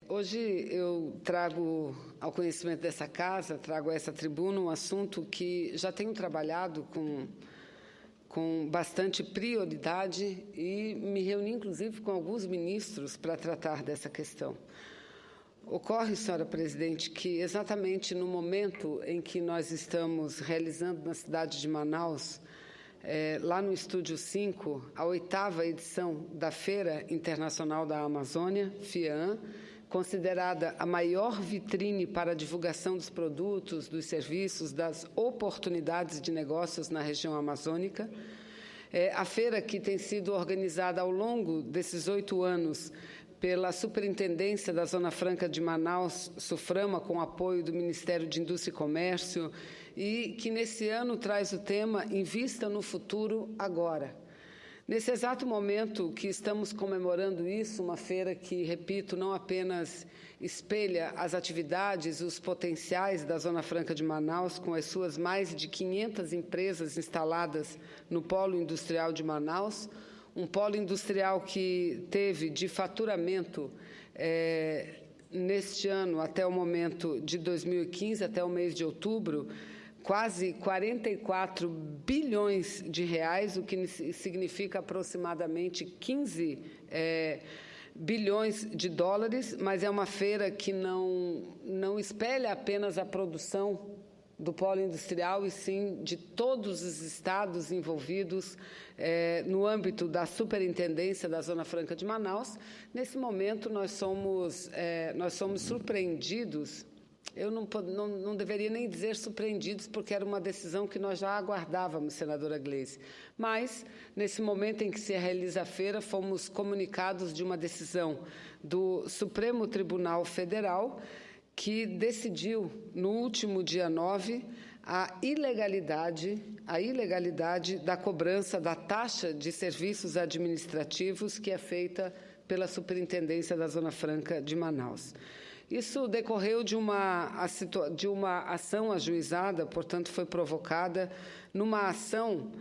Hoje eu trago ao conhecimento dessa casa, trago a essa tribuna um assunto que já tenho trabalhado com bastante prioridade e me reuni, inclusive, com alguns ministros para tratar dessa questão. Ocorre, senhora presidente, que exatamente no momento em que nós estamos realizando na cidade de Manaus, lá no Estúdio 5, a 8ª edição da Feira Internacional da Amazônia, FIAAM, considerada a maior vitrine para a divulgação dos produtos, dos serviços, das oportunidades de negócios na região amazônica. A feira, que tem sido organizada ao longo desses 8 anos pela Superintendência da Zona Franca de Manaus, SUFRAMA, com apoio do Ministério de Indústria e Comércio, e que nesse ano traz o tema Invista no Futuro Agora. Nesse exato momento que estamos comemorando isso, uma feira que, repito, não apenas espelha as atividades, os potenciais da Zona Franca de Manaus, com as suas mais de 500 empresas instaladas no Polo Industrial de Manaus, um polo industrial que teve de faturamento neste ano, até o momento de 2015, até o mês de outubro, quase 44 bilhões de reais, o que significa aproximadamente 15 bilhões de dólares, mas é uma feira que não espelha apenas a produção do polo industrial, e sim de todos os estados envolvidos no âmbito da Superintendência da Zona Franca de Manaus. Nesse momento, nós somos surpreendidos. Eu não deveria nem dizer surpreendidos, porque era uma decisão que nós já aguardávamos, senadora Gleice. Mas, nesse momento em que se realiza a feira, fomos comunicados de uma decisão do Supremo Tribunal Federal, que decidiu, no último dia 9, a ilegalidade da cobrança da taxa de serviços administrativos que é feita pela Superintendência da Zona Franca de Manaus. Isso decorreu de uma ação ajuizada, portanto, foi provocada numa ação,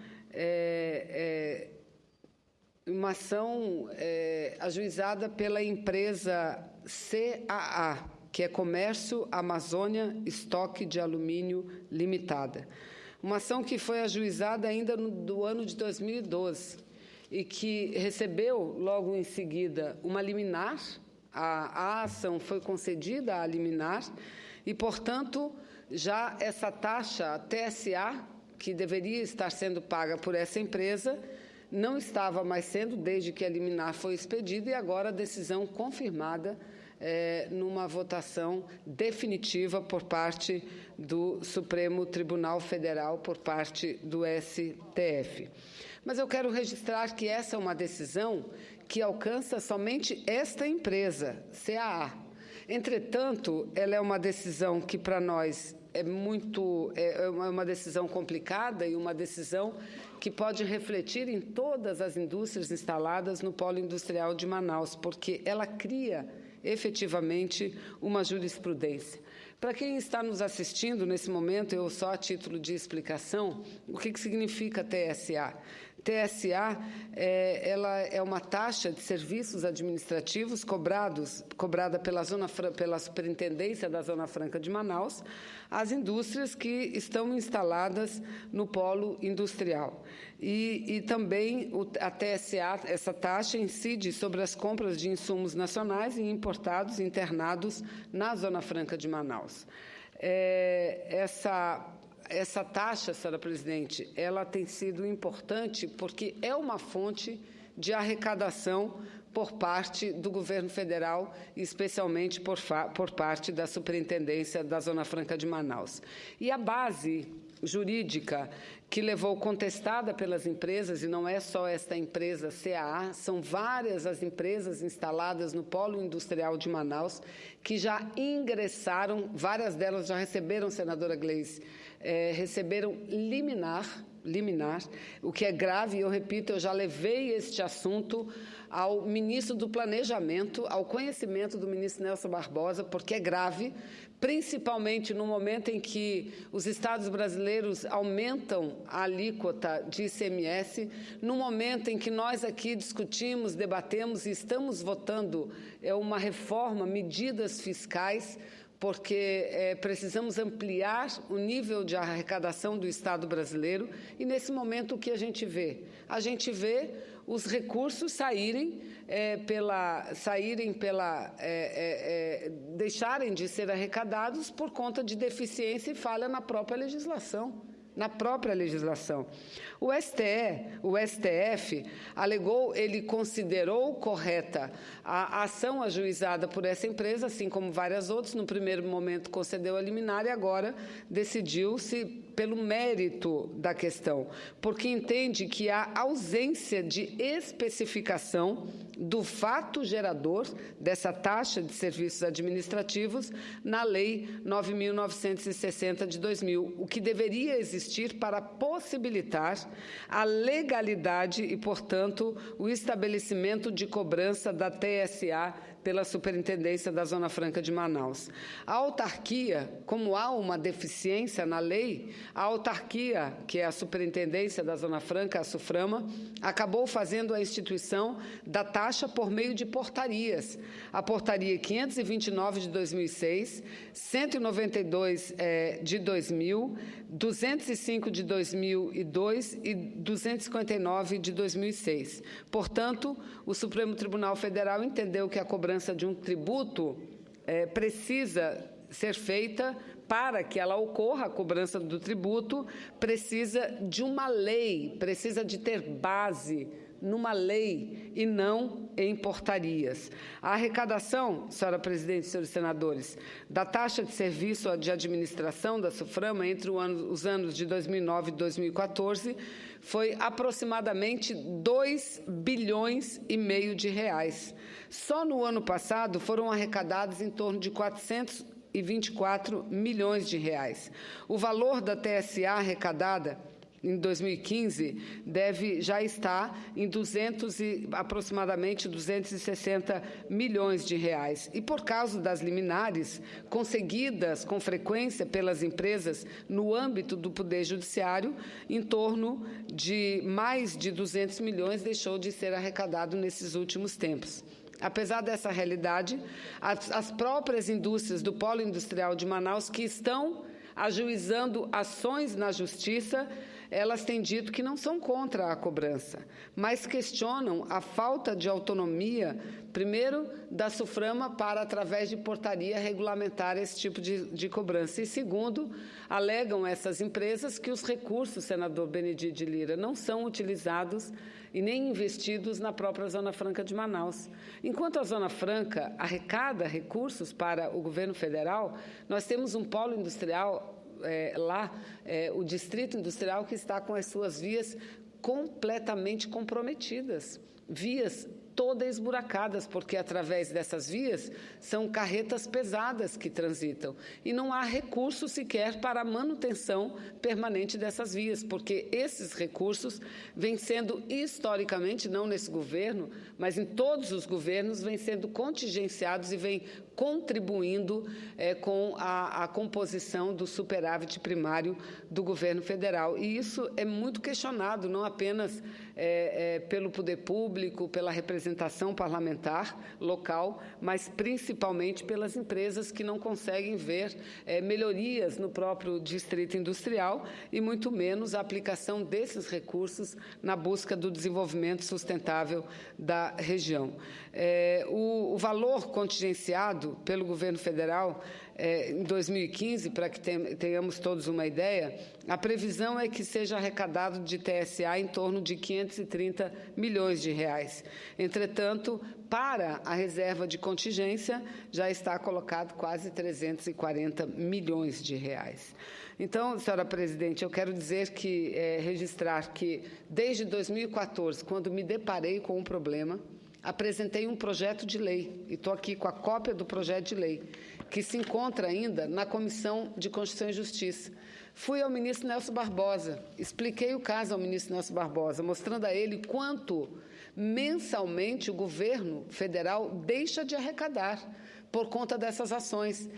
ajuizada pela empresa CAA, que é Comércio Amazônia Estoque de Alumínio Limitada. Uma ação que foi ajuizada ainda do ano de 2012 e que recebeu, logo em seguida, uma liminar. A ação foi concedida a liminar e, portanto, já essa taxa, a TSA, que deveria estar sendo paga por essa empresa, não estava mais sendo, desde que a liminar foi expedida, e agora a decisão confirmada numa votação definitiva por parte do Supremo Tribunal Federal, por parte do STF. Mas eu quero registrar que essa é uma decisão que alcança somente esta empresa, CAA. Entretanto, ela é uma decisão que, para nós, é uma decisão complicada e uma decisão que pode refletir em todas as indústrias instaladas no Polo Industrial de Manaus, porque ela cria efetivamente uma jurisprudência. Para quem está nos assistindo nesse momento, eu só a título de explicação, o que significa TSA? TSA ela é uma taxa de serviços administrativos cobrada pela Superintendência da Zona Franca de Manaus às indústrias que estão instaladas no polo industrial. E também a TSA, essa taxa, incide sobre as compras de insumos nacionais e importados internados na Zona Franca de Manaus. Essa taxa, senhora presidente, ela tem sido importante porque é uma fonte de arrecadação por parte do governo federal, especialmente por parte da Superintendência da Zona Franca de Manaus. E a base jurídica que levou contestada pelas empresas, e não é só esta empresa CAA, são várias as empresas instaladas no Polo Industrial de Manaus que já ingressaram, várias delas já receberam, senadora Gleice, receberam liminar liminar, o que é grave, e eu repito, eu já levei este assunto ao ministro do Planejamento, ao conhecimento do ministro Nelson Barbosa, porque é grave, principalmente no momento em que os estados brasileiros aumentam a alíquota de ICMS, no momento em que nós aqui discutimos, debatemos e estamos votando uma reforma, medidas fiscais, porque precisamos ampliar o nível de arrecadação do Estado brasileiro, e nesse momento o que a gente vê? A gente vê os recursos deixarem de ser arrecadados por conta de deficiência e falha na própria legislação. O STF alegou, ele considerou correta a ação ajuizada por essa empresa, assim como várias outras. No primeiro momento concedeu a liminar e agora decidiu-se pelo mérito da questão, porque entende que há ausência de especificação do fato gerador dessa taxa de serviços administrativos na Lei 9.960 de 2000, o que deveria existir para possibilitar a legalidade e, portanto, o estabelecimento de cobrança da TSA pela Superintendência da Zona Franca de Manaus. A autarquia, como há uma deficiência na lei, a autarquia, que é a Superintendência da Zona Franca, a SUFRAMA, acabou fazendo a instituição da taxa por meio de portarias. A portaria 529 de 2006, 192 de 2000, 205 de 2002 e 259 de 2006. Portanto, o Supremo Tribunal Federal entendeu que a cobrança de um tributo precisa ser feita. Para que ela ocorra, a cobrança do tributo precisa de uma lei, precisa de ter base numa lei e não em portarias. A arrecadação, senhora presidente e senhores senadores, da taxa de serviço de administração da SUFRAMA entre os anos de 2009 e 2014 foi aproximadamente 2,5 bilhões de reais. Só no ano passado foram arrecadados em torno de 424 milhões de reais. O valor da TSA arrecadada em 2015 deve já estar em aproximadamente 260 milhões de reais. E por causa das liminares conseguidas com frequência pelas empresas no âmbito do Poder Judiciário, em torno de mais de 200 milhões deixou de ser arrecadado nesses últimos tempos. Apesar dessa realidade, as próprias indústrias do Polo Industrial de Manaus, que estão ajuizando ações na Justiça, elas têm dito que não são contra a cobrança, mas questionam a falta de autonomia, primeiro, da SUFRAMA para, através de portaria, regulamentar esse tipo de cobrança. E, segundo, alegam essas empresas que os recursos, senador Benedito de Lira, não são utilizados e nem investidos na própria Zona Franca de Manaus. Enquanto a Zona Franca arrecada recursos para o governo federal, nós temos um polo industrial o Distrito Industrial, que está com as suas vias completamente comprometidas, vias todas esburacadas, porque através dessas vias são carretas pesadas que transitam e não há recurso sequer para a manutenção permanente dessas vias, porque esses recursos vêm sendo historicamente, não nesse governo, mas em todos os governos, vêm sendo contingenciados e vêm contribuindo com a composição do superávit primário do governo federal. E isso é muito questionado, não apenas pelo poder público, pela representação parlamentar local, mas principalmente pelas empresas que não conseguem ver melhorias no próprio distrito industrial e muito menos a aplicação desses recursos na busca do desenvolvimento sustentável da região. O valor contingenciado pelo governo federal em 2015, para que tenhamos todos uma ideia, a previsão é que seja arrecadado de TSA em torno de 530 milhões de reais. Entretanto, para a reserva de contingência, já está colocado quase 340 milhões de reais. Então, senhora presidente, eu quero dizer registrar que, desde 2014, quando me deparei com um problema, apresentei um projeto de lei, e estou aqui com a cópia do projeto de lei, que se encontra ainda na Comissão de Constituição e Justiça. Fui ao ministro Nelson Barbosa, expliquei o caso ao ministro Nelson Barbosa, mostrando a ele quanto mensalmente o governo federal deixa de arrecadar por conta dessas ações.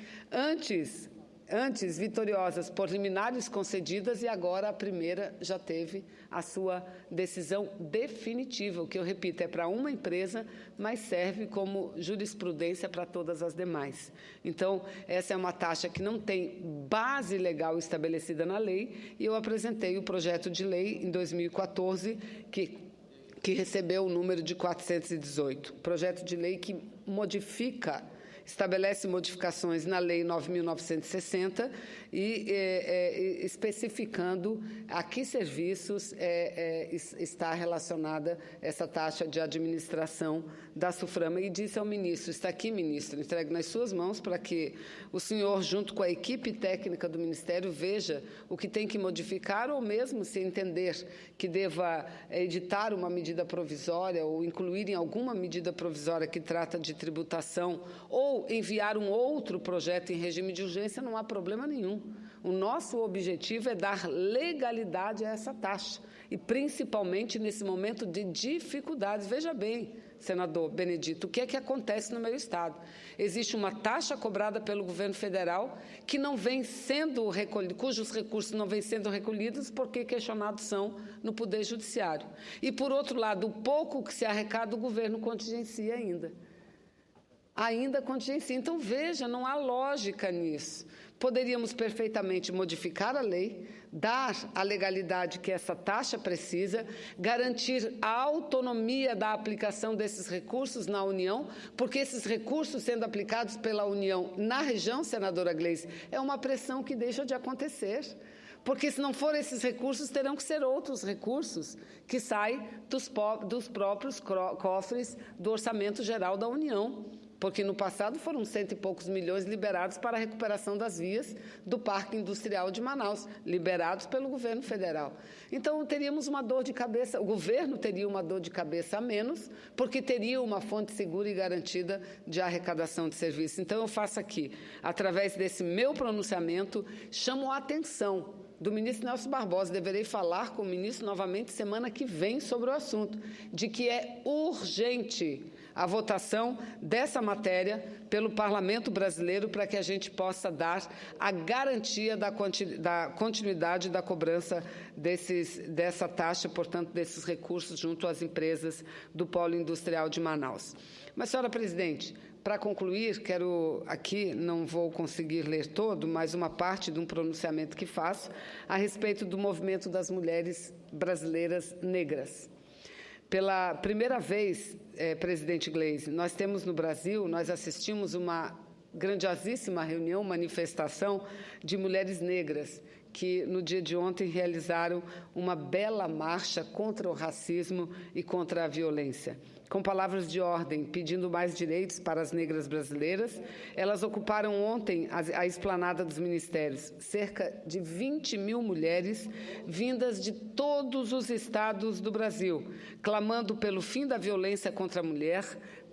Antes vitoriosas por liminares concedidas, e agora a primeira já teve a sua decisão definitiva, o que eu repito, é para uma empresa, mas serve como jurisprudência para todas as demais. Então, essa é uma taxa que não tem base legal estabelecida na lei, e eu apresentei o projeto de lei em 2014, que recebeu o número de 418. Projeto de lei que estabelece modificações na Lei 9.960 e especificando a que serviços está relacionada essa taxa de administração da SUFRAMA. E disse ao ministro, está aqui, ministro, entregue nas suas mãos para que o senhor, junto com a equipe técnica do Ministério, veja o que tem que modificar, ou mesmo se entender que deva editar uma medida provisória ou incluir em alguma medida provisória que trata de tributação, ou enviar um outro projeto em regime de urgência, não há problema nenhum. O nosso objetivo é dar legalidade a essa taxa, e principalmente nesse momento de dificuldades. Veja bem, senador Benedito, o que é que acontece no meu estado? Existe uma taxa cobrada pelo governo federal que não vem sendo recolhida, cujos recursos não vêm sendo recolhidos porque questionados são no Poder Judiciário. E, por outro lado, o pouco que se arrecada, o governo contingencia ainda contingencia. Então, veja, não há lógica nisso. Poderíamos perfeitamente modificar a lei, dar a legalidade que essa taxa precisa, garantir a autonomia da aplicação desses recursos na União, porque esses recursos sendo aplicados pela União na região, senadora Gleice, é uma pressão que deixa de acontecer. Porque, se não forem esses recursos, terão que ser outros recursos que saem dos próprios cofres do Orçamento Geral da União. Porque no passado foram 100 e poucos milhões liberados para a recuperação das vias do Parque Industrial de Manaus, liberados pelo governo federal. Então, teríamos uma dor de cabeça, o governo teria uma dor de cabeça a menos, porque teria uma fonte segura e garantida de arrecadação de serviços. Então, eu faço aqui, através desse meu pronunciamento, chamo a atenção do ministro Nelson Barbosa, deverei falar com o ministro novamente semana que vem sobre o assunto, de que é urgente a votação dessa matéria pelo Parlamento brasileiro para que a gente possa dar a garantia da continuidade da cobrança dessa taxa, portanto, desses recursos junto às empresas do Polo Industrial de Manaus. Mas, senhora presidente, para concluir, quero aqui, não vou conseguir ler todo, mas uma parte de um pronunciamento que faço a respeito do movimento das mulheres brasileiras negras. Pela primeira vez, presidente Gleisi, nós temos no Brasil, nós assistimos uma grandiosíssima reunião, manifestação de mulheres negras que, no dia de ontem, realizaram uma bela marcha contra o racismo e contra a violência. Com palavras de ordem, pedindo mais direitos para as negras brasileiras, elas ocuparam ontem a esplanada dos ministérios. Cerca de 20 mil mulheres vindas de todos os estados do Brasil, clamando pelo fim da violência contra a mulher,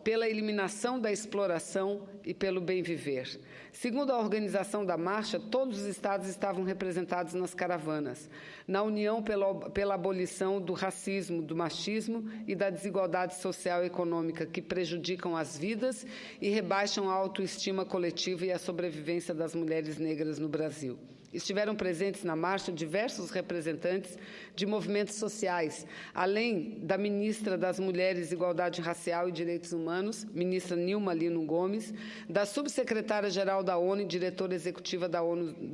pela eliminação da exploração e pelo bem viver. Segundo a organização da marcha, todos os estados estavam representados nas caravanas, na união pela abolição do racismo, do machismo e da desigualdade social e econômica que prejudicam as vidas e rebaixam a autoestima coletiva e a sobrevivência das mulheres negras no Brasil. Estiveram presentes na marcha diversos representantes de movimentos sociais, além da ministra das Mulheres, Igualdade Racial e Direitos Humanos, ministra Nilma Lino Gomes, da subsecretária-geral da ONU e diretora executiva da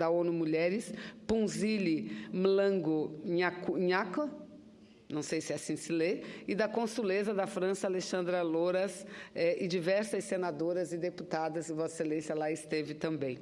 ONU Mulheres, Punzili Mlango Nhaka, não sei se assim se lê, e da consulesa da França, Alexandra Louras, e diversas senadoras e deputadas, e Vossa Excelência lá esteve também.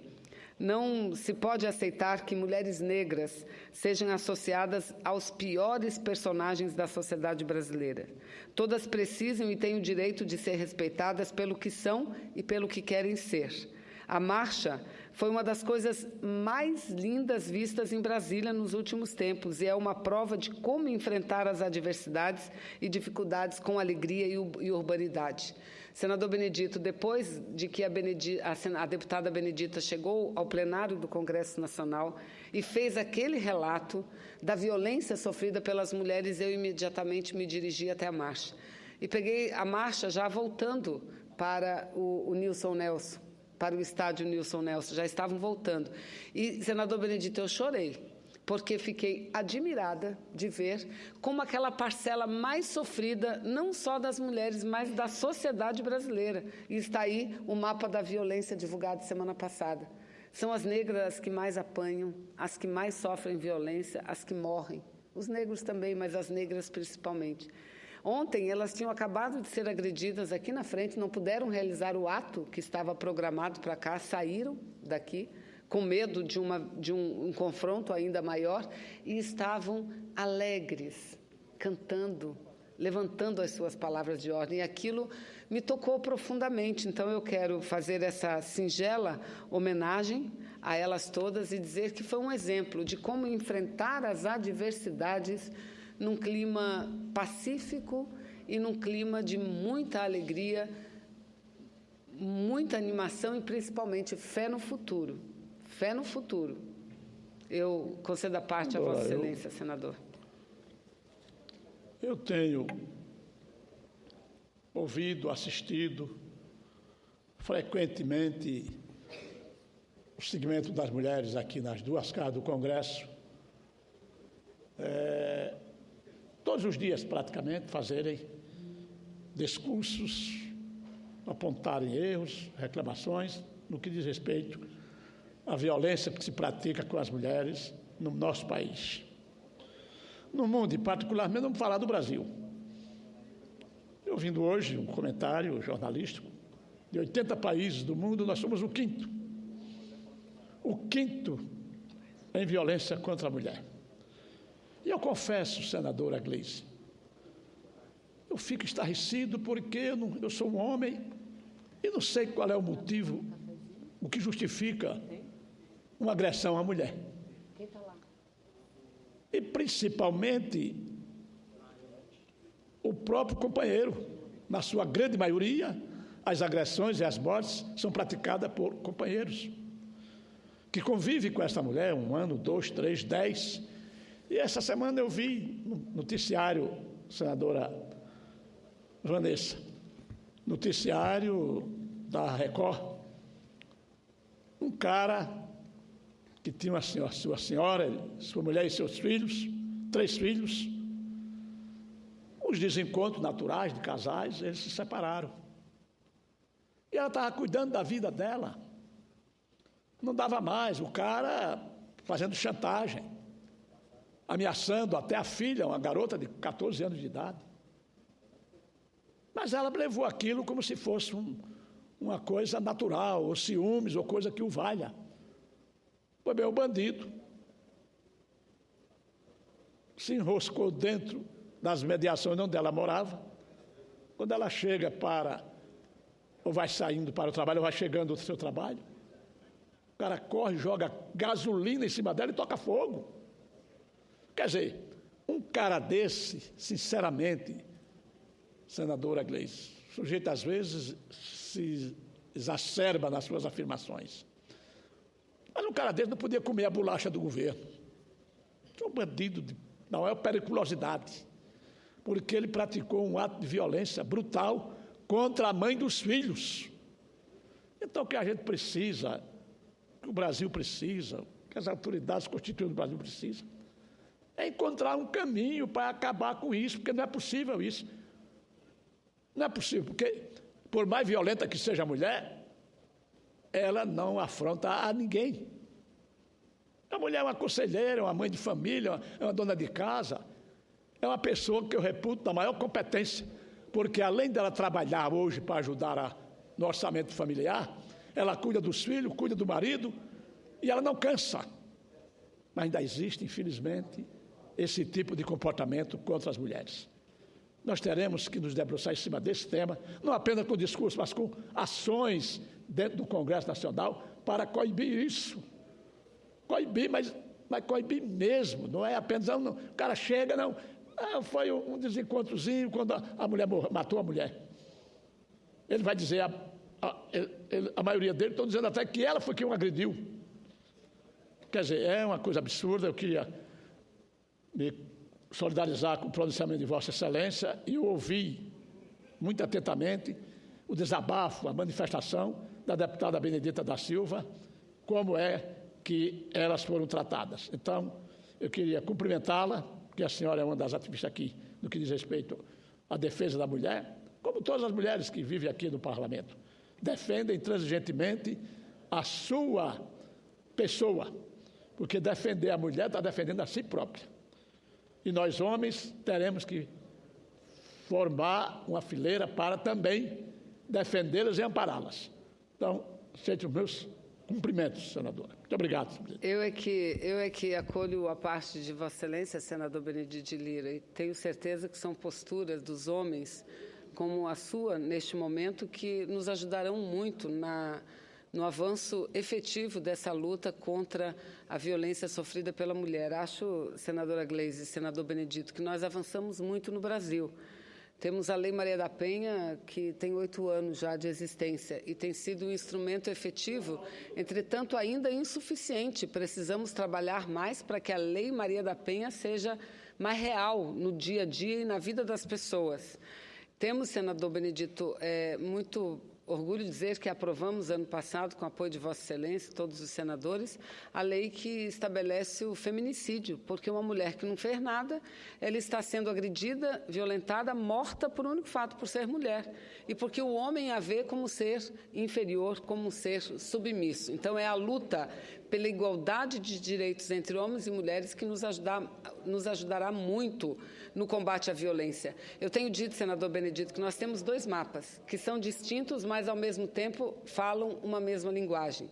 Não se pode aceitar que mulheres negras sejam associadas aos piores personagens da sociedade brasileira. Todas precisam e têm o direito de ser respeitadas pelo que são e pelo que querem ser. A marcha foi uma das coisas mais lindas vistas em Brasília nos últimos tempos e é uma prova de como enfrentar as adversidades e dificuldades com alegria e urbanidade. Senador Benedito, depois de que a deputada Benedita chegou ao plenário do Congresso Nacional e fez aquele relato da violência sofrida pelas mulheres, eu imediatamente me dirigi até a marcha. E peguei a marcha já voltando para o Nilson Nelson, para o estádio Nilson Nelson, já estavam voltando. E, senador Benedito, eu chorei, porque fiquei admirada de ver como aquela parcela mais sofrida, não só das mulheres, mas da sociedade brasileira. E está aí o mapa da violência divulgado semana passada. São as negras as que mais apanham, as que mais sofrem violência, as que morrem. Os negros também, mas as negras principalmente. Ontem, elas tinham acabado de ser agredidas aqui na frente, não puderam realizar o ato que estava programado para cá, saíram daqui com medo de um confronto ainda maior e estavam alegres, cantando, levantando as suas palavras de ordem. E aquilo me tocou profundamente. Então, eu quero fazer essa singela homenagem a elas todas e dizer que foi um exemplo de como enfrentar as adversidades num clima pacífico e num clima de muita alegria, muita animação e, principalmente, fé no futuro. Fé no futuro. Eu concedo a parte a Vossa Excelência, senador. Eu tenho ouvido, assistido frequentemente o segmento das mulheres aqui nas duas casas do Congresso, todos os dias praticamente fazerem discursos, apontarem erros, reclamações no que diz respeito à violência que se pratica com as mulheres no nosso país. No mundo, e particularmente, vamos falar do Brasil. Eu ouvindo hoje um comentário jornalístico, de 80 países do mundo, nós somos o quinto. O quinto em violência contra a mulher. E eu confesso, senadora Gleisi, eu fico estarrecido porque eu sou um homem e não sei qual é o motivo, o que justifica uma agressão à mulher. E, principalmente, o próprio companheiro. Na sua grande maioria, as agressões e as mortes são praticadas por companheiros que convivem com essa mulher 1 ano, 2, 3, 10. E essa semana eu vi no noticiário, senadora Vanessa, noticiário da Record, um cara que tinha sua senhora, sua mulher e seus filhos, 3 filhos. Os desencontros naturais de casais, eles se separaram. E ela estava cuidando da vida dela. Não dava mais, o cara fazendo chantagem, ameaçando até a filha, uma garota de 14 anos de idade. Mas ela levou aquilo como se fosse uma coisa natural, ou ciúmes, ou coisa que o valha. Foi bem, o bandido se enroscou dentro das mediações onde ela morava. Quando ela chega ou vai saindo para o trabalho, ou vai chegando ao seu trabalho, o cara corre, joga gasolina em cima dela e toca fogo. Quer dizer, um cara desse, sinceramente, senadora Gleisi, o sujeito às vezes se exacerba nas suas afirmações. Mas um cara desse não podia comer a bolacha do governo. É um bandido de maior periculosidade, porque ele praticou um ato de violência brutal contra a mãe dos filhos. Então, o que a gente precisa, que o Brasil precisa, que as autoridades constituídas do Brasil precisam, é encontrar um caminho para acabar com isso, porque não é possível isso. Não é possível, porque, por mais violenta que seja a mulher, ela não afronta a ninguém. A mulher é uma conselheira, é uma mãe de família, é uma dona de casa, é uma pessoa que eu reputo da maior competência, porque além dela trabalhar hoje para ajudar no orçamento familiar, ela cuida dos filhos, cuida do marido, e ela não cansa. Mas ainda existe, infelizmente, esse tipo de comportamento contra as mulheres. Nós teremos que nos debruçar em cima desse tema, não apenas com discurso, mas com ações dentro do Congresso Nacional para coibir isso. Coibir, mas coibir mesmo, não é apenas, não, o cara chega, não, foi um desencontrozinho quando a mulher matou a mulher. Ele vai dizer, a maioria deles estão dizendo até que ela foi quem o agrediu. Quer dizer, é uma coisa absurda. Eu queria me solidarizar com o pronunciamento de Vossa Excelência e eu ouvi muito atentamente o desabafo, a manifestação da deputada Benedita da Silva, como é que elas foram tratadas. Então, eu queria cumprimentá-la, que a senhora é uma das ativistas aqui no que diz respeito à defesa da mulher, como todas as mulheres que vivem aqui no Parlamento, defendem intransigentemente a sua pessoa, porque defender a mulher está defendendo a si própria. E nós, homens, teremos que formar uma fileira para também defendê-las e ampará-las. Então, aceite os meus cumprimentos, senadora. Muito obrigado. Eu é que acolho a parte de Vossa Excelência, senador Benedito de Lira, e tenho certeza que são posturas dos homens, como a sua, neste momento, que nos ajudarão muito no avanço efetivo dessa luta contra a violência sofrida pela mulher. Acho, senadora Gleisi e senador Benedito, que nós avançamos muito no Brasil. Temos a Lei Maria da Penha, que tem 8 anos já de existência e tem sido um instrumento efetivo, entretanto, ainda insuficiente. Precisamos trabalhar mais para que a Lei Maria da Penha seja mais real no dia a dia e na vida das pessoas. Temos, senador Benedito, muito orgulho de dizer que aprovamos ano passado, com apoio de Vossa Excelência, todos os senadores, a lei que estabelece o feminicídio, porque uma mulher que não fez nada, ela está sendo agredida, violentada, morta por um único fato, por ser mulher, e porque o homem a vê como ser inferior, como um ser submisso. Então, é a luta pela igualdade de direitos entre homens e mulheres que nos ajudará muito no combate à violência. Eu tenho dito, senador Benedito, que nós temos 2 mapas, que são distintos, mas, ao mesmo tempo, falam uma mesma linguagem.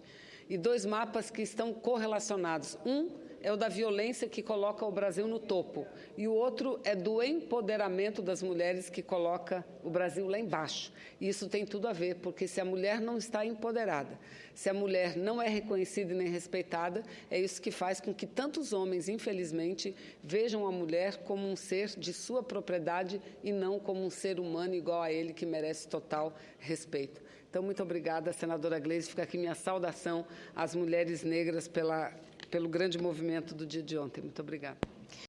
E 2 mapas que estão correlacionados. Um é o da violência, que coloca o Brasil no topo, e o outro é do empoderamento das mulheres, que coloca o Brasil lá embaixo. E isso tem tudo a ver, porque se a mulher não está empoderada, se a mulher não é reconhecida e nem respeitada, é isso que faz com que tantos homens, infelizmente, vejam a mulher como um ser de sua propriedade e não como um ser humano igual a ele, que merece total respeito. Então, muito obrigada, senadora Gleisi. Fica aqui minha saudação às mulheres negras pelo grande movimento do dia de ontem. Muito obrigada.